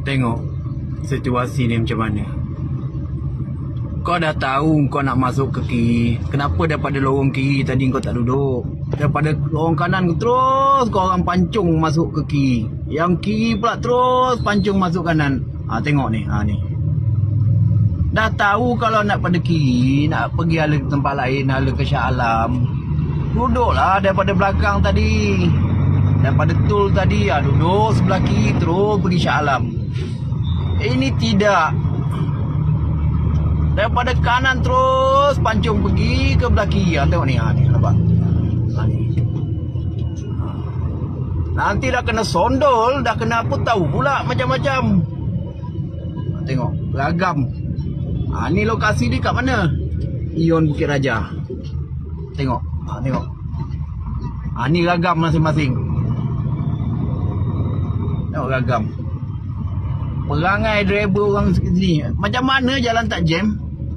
Tengok situasi ni macam mana. Kau dah tahu kau nak masuk ke kiri. Kenapa daripada lorong kiri tadi kau tak duduk? Daripada lorong kanan terus kau orang pancung masuk ke kiri. Yang kiri pula terus pancung masuk kanan. Tengok ni. Ni. Dah tahu kalau nak pada kiri, nak pergi hala ke tempat lain, hala ke Shah Alam, duduklah daripada belakang tadi. Daripada tol tadi, duduk sebelah kiri terus pergi Shah Alam. Ini tidak. Daripada kanan terus pancung pergi ke belah kiri. Tengok ni. Ni nampak. Ni. Nanti dah kena sondol, dah kena apa tahu pula macam-macam. Tengok, beragam. Ni lokasi ni kat mana? Ion Bukit Raja. Tengok. Tengok. Ni ragam masing-masing. Tengok ragam. Perangai driver orang sini. Macam mana jalan tak jam?